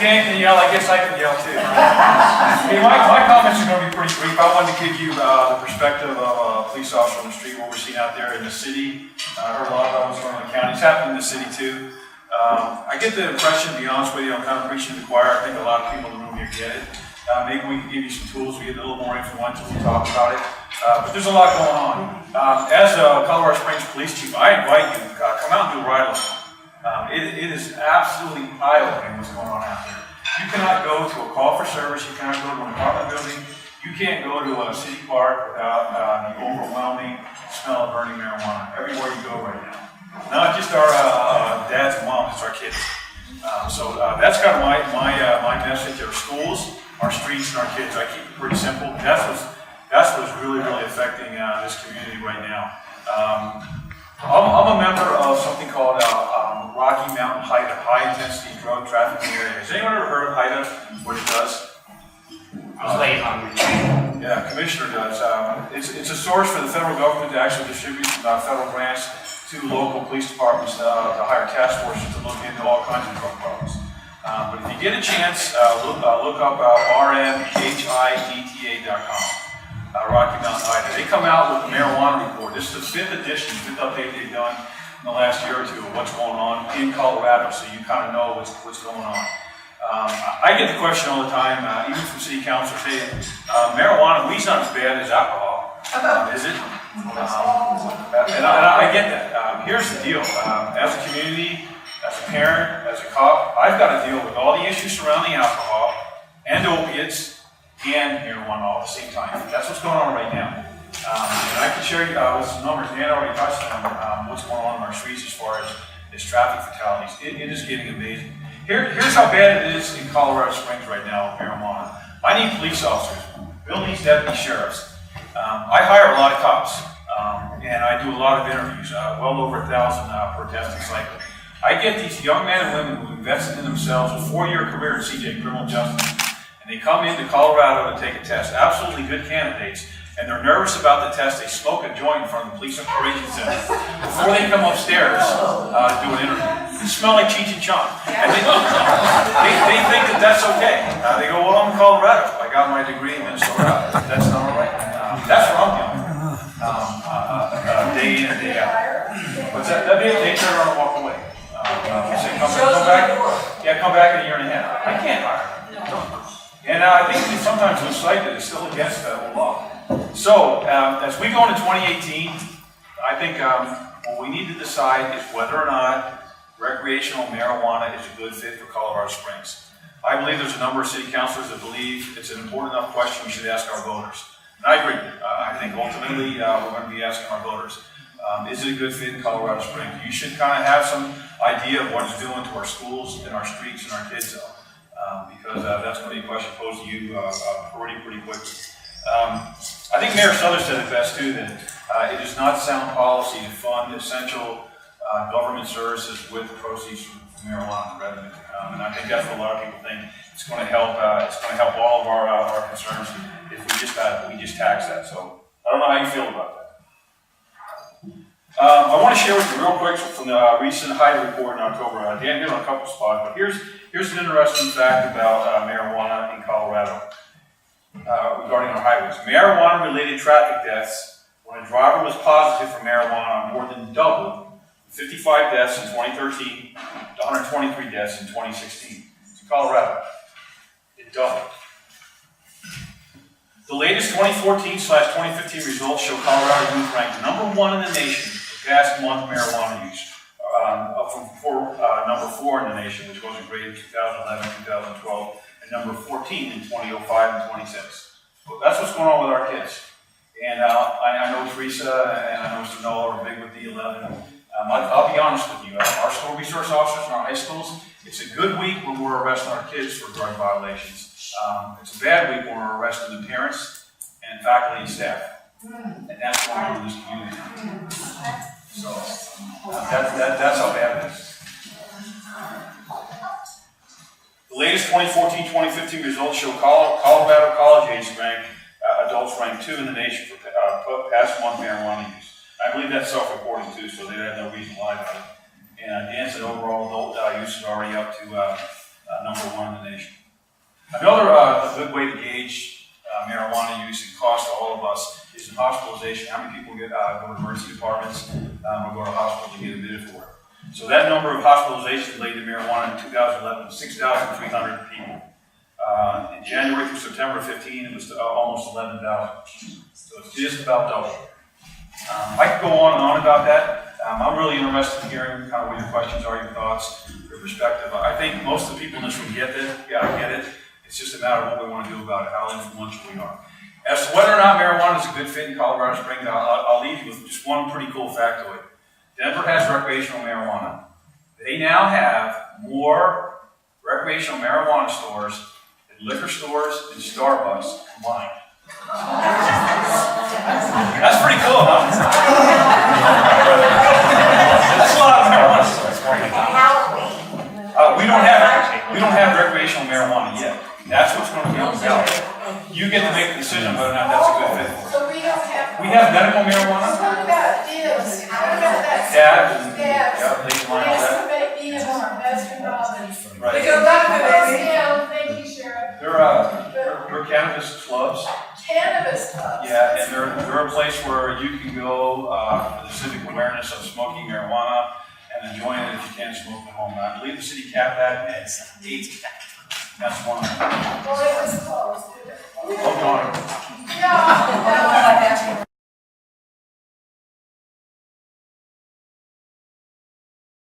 Dan can yell, I guess I can yell too. Hey, my comments are going to be pretty brief. I wanted to give you the perspective of a police officer on the street, what we're seeing out there in the city. I heard a lot about what's going on in the county. It's happening in the city too. I get the impression, to be honest with you, I'm kind of preaching to the choir. I think a lot of people in the room here get it. Maybe we can give you some tools. We get a little more influential. We talk about it. But there's a lot going on. As a Colorado Springs police chief, I invite you to come out and do a ride along. It is absolutely eye-opening what's going on out there. You cannot go to a call for service. You cannot go to an apartment building. You can't go to a city park without the overwhelming smell of burning marijuana everywhere you go right now. Not just our dads and moms, it's our kids. So that's kind of my message. Our schools, our streets, and our kids. I keep it pretty simple. That's what's really affecting this community right now. I'm a member of something called Rocky Mountain HIDA, High Intensity Drug Trafficking Area. Has anyone ever heard of HIDA? What it does? Yeah, Commissioner does. It's a source for the federal government to actually distribute federal grants to local police departments to hire task forces to look into all kinds of drug problems. But if you get a chance, look up rmhidta.com. Rocky Mountain HIDA. They come out with a marijuana report. This is the 5th edition, 5th update they've done in the last year or two of what's going on in Colorado, so you kind of know what's going on. I get the question all the time, even from city councilors, hey, marijuana, weed's not as bad as alcohol, is it? And I get that. Here's the deal. As a community, as a parent, as a cop, I've got to deal with all the issues surrounding alcohol and opiates and marijuana all at the same time. That's what's going on right now. And I can share you with some numbers. Dan already touched on what's going on in our streets as far as traffic fatalities. It is getting amazing. Here's how bad it is in Colorado Springs right now with marijuana. I need police officers. Bill needs deputy sheriffs. I hire a lot of cops, and I do a lot of interviews, well over 1,000 per testing cycle. I get these young men and women who invested in themselves a 4-year career in CJ criminal justice. And they come into Colorado to take a test, absolutely good candidates, and they're nervous about the test. They smoke a joint in front of the police operations center before they come upstairs to do an interview. They smell like Cheech and Chong. And they think that that's okay. They go, well, I'm in Colorado. I got my degree in Minnesota. That's not all right. That's where I'm dealing with. Day in and day out. What's that? They turn around and walk away. Say, come back. Yeah, come back in a year and a half. I can't hire them. And I think we sometimes lose sight that it's still against the law. So, as we go into 2018, I think what we need to decide is whether or not recreational marijuana is a good fit for Colorado Springs. I believe there's a number of city councilors that believe it's an important enough question we should ask our voters. And I agree. I think ultimately we're going to be asking our voters, is it a good fit in Colorado Springs? You should kind of have some idea of what it's doing to our schools and our streets and our kids, though. Because that's going to be a question posed to you pretty quickly. I think Mayor Southers said it best too, that it is not sound policy to fund essential government services with the proceeds from marijuana revenue. And I think that's what a lot of people think. It's going to help. It's going to help all of our concerns if we just tax that. So I don't know how you feel about that. I want to share with you real quick from the recent HIDA report in October. Dan hit on a couple spots, but here's an interesting fact about marijuana in Colorado regarding our highways. Marijuana-related traffic deaths when a driver was positive for marijuana more than doubled, 55 deaths in 2013 to 123 deaths in 2016. It's in Colorado. It doubled. The latest 2014/2015 results show Colorado youth ranked #1 in the nation for past month marijuana use, up from number 4 in the nation, which was in grade 2011, 2012, and number 14 in 2005 and 26. So that's what's going on with our kids. And I know Teresa and I know Mr. Noah are big with D11. I'll be honest with you, our school resource officers in our high schools, it's a good week when we're arresting our kids for drug violations. It's a bad week when we're arresting the parents and faculty and staff. And that's what we're in this community. So that's how bad it is. The latest 2014-2015 results show Colorado college age adults ranked 2 in the nation for past month marijuana use. I believe that's self-reporting too, so they have no reason to lie about it. And Dan said overall adult use is already up to #1 in the nation. Another good way to gauge marijuana use and cost to all of us is in hospitalization. How many people go to emergency departments or go to hospital to get admitted for it? So that number of hospitalizations related to marijuana in 2011 was 6,300 people. In January through September 15, it was almost 11,000. So it's just about double. I could go on and on about that. I'm really interested in hearing kind of what your questions are, your thoughts, your perspective. I think most of the people in this room get it. Yeah, I get it. It's just a matter of what we want to do about it, how influential we are. As to whether or not marijuana is a good fit in Colorado Springs, I'll leave you with just one pretty cool factoid. Denver has recreational marijuana. They now have more recreational marijuana stores than liquor stores and Starbucks combined. That's pretty cool, huh? That's a lot of marijuana stores. We don't have recreational marijuana yet. That's what's going to be on the ballot. You get to make the decision whether or not that's a good fit. So we don't have. We have medical marijuana. What about this? What about that? Dabs and Legalizing. legalizing. Right. We go back to that. Thank you, Sheriff. They're cannabis clubs. Cannabis clubs. Yeah, and they're a place where you can go for the civic awareness of smoking marijuana and enjoying it if you can't smoke at home. I believe the city capped that at 8. That's one of them. Well, it was closed. Oh, darn. No,